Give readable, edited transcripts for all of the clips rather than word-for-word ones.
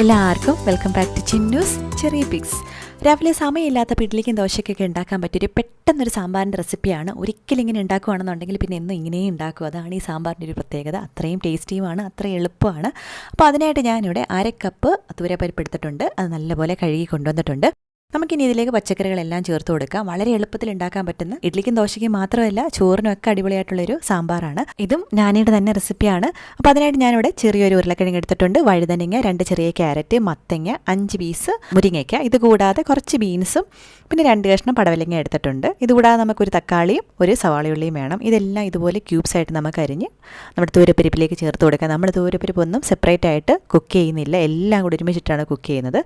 എല്ലാവർക്കും welcome back to Chinnoos ചെറിയപിക്സ്. രാവിലെ സമയമില്ലാത്ത ഇഡ്ഡലിക്കും ദോശയ്ക്കൊക്കെ ഉണ്ടാക്കാൻ പറ്റിയൊരു പെട്ടെന്നൊരു സാമ്പാറിൻ്റെ റെസിപ്പിയാണ്. ഒരിക്കലും ഇങ്ങനെ ഉണ്ടാക്കുകയാണെന്നുണ്ടെങ്കിൽ പിന്നെ എന്നും ഇങ്ങനെയും ഉണ്ടാക്കും. അതാണ് ഈ സാമ്പാറിൻ്റെ ഒരു പ്രത്യേകത. അത്രയും ടേസ്റ്റിയുമാണ്, അത്രയും എളുപ്പമാണ്. അപ്പോൾ അതിനായിട്ട് ഞാനിവിടെ 1/2 കപ്പ് തൂരപ്പരിപ്പ് എടുത്തിട്ടുണ്ട്. അത് നല്ലപോലെ കഴുകി കൊണ്ടുവന്നിട്ടുണ്ട്. നമുക്കിനി ഇതിലേക്ക് പച്ചക്കറികളെല്ലാം ചേർത്ത് കൊടുക്കാം. വളരെ എളുപ്പത്തിൽ ഉണ്ടാക്കാൻ പറ്റുന്ന, ഇഡ്ലിക്കും ദോശയ്ക്കും മാത്രമല്ല ചോറിനൊക്കെ അടിപൊളിയായിട്ടുള്ളൊരു സാമ്പാറാണ്. ഇതും നാനിയുടെ തന്നെ റെസിപ്പിയാണ്. അപ്പോൾ അതിനായിട്ട് ഞാനിവിടെ ചെറിയൊരു ഉരുളക്കിഴങ്ങ് എടുത്തിട്ടുണ്ട്, വഴുതനങ്ങ, 2 ചെറിയ ക്യാരറ്റ്, മത്തങ്ങ, 5 പീസ് മുരിങ്ങയ്ക്ക, ഇത് കൂടാതെ കുറച്ച് ബീൻസും പിന്നെ 2 കഷ്ണം പടവലങ്ങ എടുത്തിട്ടുണ്ട്. ഇതുകൂടാതെ നമുക്കൊരു തക്കാളിയും ഒരു സവാളയുള്ളിയും വേണം. ഇതെല്ലാം ഇതുപോലെ ക്യൂബ്സ് ആയിട്ട് നമുക്ക് അരിഞ്ഞ് നമ്മുടെ തൂരപ്പരിപ്പിലേക്ക് ചേർത്ത് കൊടുക്കാം. നമ്മൾ തൂരപ്പരിപ്പ് ഒന്നും സെപ്പറേറ്റ് ആയിട്ട് കുക്ക് ചെയ്യുന്നില്ല, എല്ലാം കൂടി ഒരുമിച്ചിട്ടാണ് കുക്ക് ചെയ്യുന്നത്.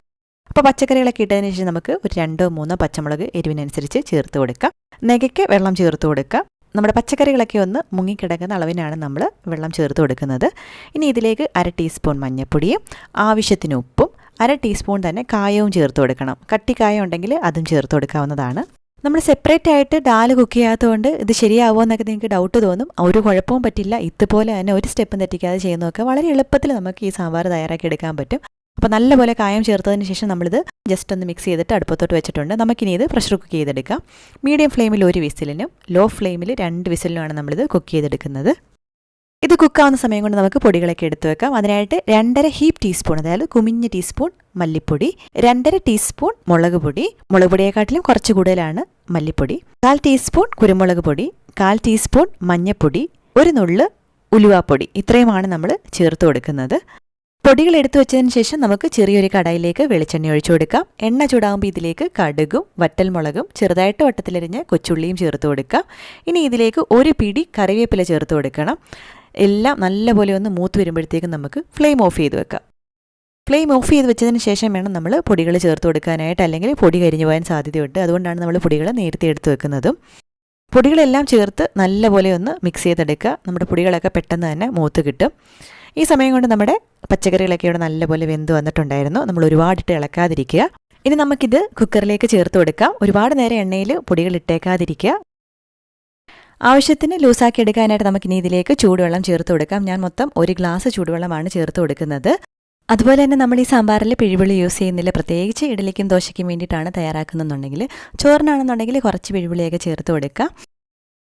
അപ്പോൾ പച്ചക്കറികളൊക്കെ ഇട്ടതിന് ശേഷം നമുക്ക് ഒരു 2-3 പച്ചമുളക് എരിവിനനുസരിച്ച് ചേർത്ത് കൊടുക്കാം. നെകയ്ക്ക് വെള്ളം ചേർത്ത് കൊടുക്കാം. നമ്മുടെ പച്ചക്കറികളൊക്കെ ഒന്ന് മുങ്ങിക്കിടക്കുന്ന അളവിനാണ് നമ്മൾ വെള്ളം ചേർത്ത് കൊടുക്കുന്നത്. ഇനി ഇതിലേക്ക് 1/2 ടീസ്പൂൺ മഞ്ഞൾപ്പൊടിയും ആവശ്യത്തിന് ഉപ്പും 1/2 ടീസ്പൂൺ തന്നെ കായവും ചേർത്ത് കൊടുക്കണം. കട്ടിക്കായം ഉണ്ടെങ്കിൽ അതും ചേർത്ത് കൊടുക്കാവുന്നതാണ്. നമ്മൾ സെപ്പറേറ്റ് ആയിട്ട് ഡാൽ കുക്ക് ചെയ്യാത്തതുകൊണ്ട് ഇത് ശരിയാവുമോ എന്നൊക്കെ നിങ്ങൾക്ക് ഡൗട്ട് തോന്നും. ഒരു കുഴപ്പവും പറ്റില്ല. ഇതുപോലെ തന്നെ ഒരു സ്റ്റെപ്പും തെറ്റിക്കാതെ ചെയ്യുന്നതൊക്കെ വളരെ എളുപ്പത്തിൽ നമുക്ക് ഈ സാമ്പാർ തയ്യാറാക്കി എടുക്കാൻ പറ്റും. അപ്പോൾ നല്ലപോലെ കായം ചേർത്തതിന് ശേഷം നമ്മളിത് ജസ്റ്റ് ഒന്ന് മിക്സ് ചെയ്തിട്ട് അടുപ്പത്തോട്ട് വെച്ചിട്ടുണ്ട്. നമുക്കിനി ഇത് പ്രഷർ കുക്ക് ചെയ്തെടുക്കാം. മീഡിയം ഫ്ലെയിമിൽ 1 വിസിലിനും ലോ ഫ്ലെയിമിൽ 2 വിസിലിനുമാണ് നമ്മളിത് കുക്ക് ചെയ്തെടുക്കുന്നത്. ഇത് കുക്കാവുന്ന സമയം കൊണ്ട് നമുക്ക് പൊടികളൊക്കെ എടുത്തു വെക്കാം. അതിനായിട്ട് 2.5 ഹീപ്പ് ടീസ്പൂൺ, അതായത് കുമിഞ്ഞ ടീസ്പൂൺ മല്ലിപ്പൊടി, 2.5 ടീസ്പൂൺ മുളക് പൊടി, മുളക് പൊടിയെക്കാട്ടിലും കുറച്ച് കൂടുതലാണ് മല്ലിപ്പൊടി, 1/4 ടീസ്പൂൺ കുരുമുളക് പൊടി, 1/4 ടീസ്പൂൺ മഞ്ഞൾപ്പൊടി, ഒരു നുള്ള് ഉലുവാപ്പൊടി, ഇത്രയുമാണ് നമ്മൾ ചേർത്ത് കൊടുക്കുന്നത്. പൊടികൾ എടുത്തു വെച്ചതിന് ശേഷം നമുക്ക് ചെറിയൊരു കടായിലേക്ക് വെളിച്ചെണ്ണ ഒഴിച്ചു കൊടുക്കാം. എണ്ണ ചൂടാകുമ്പോൾ ഇതിലേക്ക് കടുകും വറ്റൽമുളകും ചെറുതായിട്ട് വട്ടത്തിലരിഞ്ഞ് കൊച്ചുള്ളിയും ചേർത്ത് കൊടുക്കാം. ഇനി ഇതിലേക്ക് 1 പിടി കറിവേപ്പില ചേർത്ത് കൊടുക്കണം. എല്ലാം നല്ലപോലെ ഒന്ന് മൂത്ത് വരുമ്പോഴത്തേക്കും നമുക്ക് ഫ്ലെയിം ഓഫ് ചെയ്ത് വെക്കാം. ഫ്ലെയിം ഓഫ് ചെയ്ത് വെച്ചതിന് ശേഷം വേണം നമ്മൾ പൊടികൾ ചേർത്ത് കൊടുക്കാനായിട്ട്, അല്ലെങ്കിൽ പൊടി കരിഞ്ഞു പോകാൻ സാധ്യതയുണ്ട്. അതുകൊണ്ടാണ് നമ്മൾ പൊടികൾ നേരത്തെ എടുത്ത് വെക്കുന്നതും. പൊടികളെല്ലാം ചേർത്ത് നല്ലപോലെ ഒന്ന് മിക്സ് ചെയ്തെടുക്കുക. നമ്മുടെ പൊടികളൊക്കെ പെട്ടെന്ന് തന്നെ മൂത്ത് കിട്ടും. ഈ സമയം കൊണ്ട് നമ്മുടെ പച്ചക്കറികളൊക്കെ ഇവിടെ നല്ലപോലെ വെന്ത് വന്നിട്ടുണ്ടായിരുന്നു. നമ്മൾ ഒരുപാടിട്ട് ഇളക്കാതിരിക്കുക. ഇനി നമുക്കിത് കുക്കറിലേക്ക് ചേർത്ത് കൊടുക്കാം. ഒരുപാട് നേരം എണ്ണയിൽ പൊടികൾ ഇട്ടേക്കാതിരിക്കുക. ആവശ്യത്തിന് ലൂസാക്കി എടുക്കാനായിട്ട് നമുക്കിനി ഇതിലേക്ക് ചൂടുവെള്ളം ചേർത്ത് കൊടുക്കാം. ഞാൻ മൊത്തം 1 ഗ്ലാസ് ചൂടുവെള്ളമാണ് ചേർത്ത് കൊടുക്കുന്നത്. അതുപോലെ തന്നെ നമ്മൾ ഈ സാമ്പാറിൽ പിഴിപുളി യൂസ് ചെയ്യുന്നില്ല. പ്രത്യേകിച്ച് ഇഡ്ഡലിക്കും ദോശയ്ക്കും വേണ്ടിയിട്ടാണ് തയ്യാറാക്കുന്നുണ്ടെങ്കിൽ, ചോറിനാണെന്നുണ്ടെങ്കിൽ കുറച്ച് പിഴിപുളിയൊക്കെ ചേർത്ത് കൊടുക്കാം.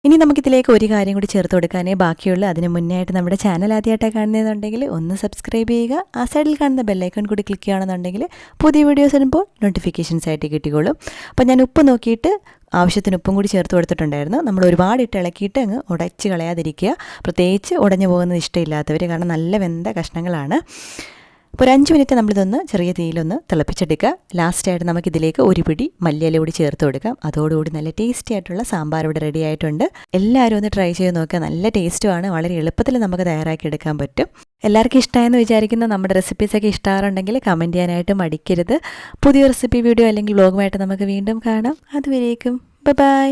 ഇനി നമുക്കിതിലേക്ക് ഒരു കാര്യം കൂടി ചേർത്ത് കൊടുക്കാനേ ബാക്കിയുള്ളൂ. അതിന് മുന്നേ ആയിട്ട് നമ്മുടെ ചാനൽ ആദ്യമായിട്ടാണ് കാണുന്നതെന്നുണ്ടെങ്കിൽ ഒന്ന് സബ്സ്ക്രൈബ് ചെയ്യുക. ആ സൈഡിൽ കാണുന്ന ബെല്ലൈക്കൺ കൂടി ക്ലിക്ക് ചെയ്യുകയാണെന്നുണ്ടെങ്കിൽ പുതിയ വീഡിയോസ് വരുമ്പോൾ നോട്ടിഫിക്കേഷൻസ് ആയിട്ട് കിട്ടിക്കോളും. അപ്പോൾ ഞാൻ ഉപ്പ് നോക്കിയിട്ട് ആവശ്യത്തിന് ഉപ്പും കൂടി ചേർത്ത് കൊടുത്തിട്ടുണ്ടായിരുന്നു. നമ്മൾ ഒരുപാട് ഇട്ട് ഇളക്കിയിട്ട് അങ്ങ് ഉടച്ച് കളയാതിരിക്കുക. പ്രത്യേകിച്ച് ഉടഞ്ഞു പോകുന്നത് ഇഷ്ടമില്ലാത്തവർ, കാരണം നല്ല വെന്ത കഷ്ണങ്ങളാണ്. അപ്പോൾ ഒരു 5 മിനിറ്റ് നമ്മളിതൊന്ന് ചെറിയ തീയിലൊന്ന് തിളപ്പിച്ചെടുക്കുക. ലാസ്റ്റായിട്ട് നമുക്കിതിലേക്ക് 1 പിടി മല്ലിയില കൂടി ചേർത്ത് കൊടുക്കാം. അതോടുകൂടി നല്ല ടേസ്റ്റി ആയിട്ടുള്ള സാമ്പാർ ഇവിടെ റെഡി ആയിട്ടുണ്ട്. എല്ലാവരും ഒന്ന് ട്രൈ ചെയ്ത് നോക്കുക. നല്ല ടേസ്റ്റുമാണ്. വളരെ എളുപ്പത്തിൽ നമുക്ക് തയ്യാറാക്കി എടുക്കാൻ പറ്റും. എല്ലാവർക്കും ഇഷ്ടമായെന്ന് വിചാരിക്കുന്ന നമ്മുടെ റെസിപ്പീസൊക്കെ ഇഷ്ടമാറുണ്ടെങ്കിൽ കമൻറ്റ് ചെയ്യാനായിട്ട് മടിക്കരുത്. പുതിയ റെസിപ്പി വീഡിയോ അല്ലെങ്കിൽ വ്ലോഗുമായിട്ട് നമുക്ക് വീണ്ടും കാണാം. അതുവരേക്കും ബൈ.